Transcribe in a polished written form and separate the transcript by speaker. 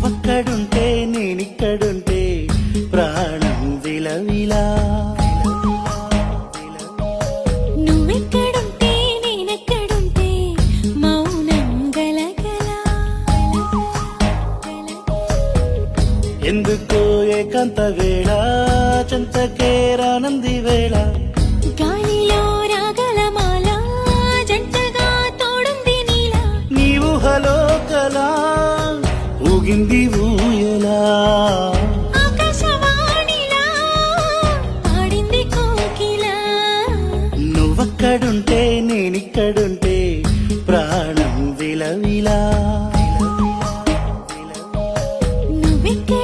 Speaker 1: నువ్వక్కడుంటే నేనిక్కడుంటే ప్రాణం విలవిలా.
Speaker 2: నువ్వెక్కడుంటే నేనెక్కడుంటే మౌనం గలగలా.
Speaker 1: ఎందుకో ఏకాంత వేళ చెంతకే రానంది వేళ.
Speaker 2: గాలిలో రాగలమాల జంటగా తోడుంది నీలా.
Speaker 1: నీ ఊహలో కలా ఊగింది ఊయలా.
Speaker 2: ఆకాశవాణిలా పాడింది కోకిలా.
Speaker 1: నువ్వక్కడుంటే నేనిక్కడుంటే ప్రాణం విలవిలా.
Speaker 2: నువ్వెక్కడ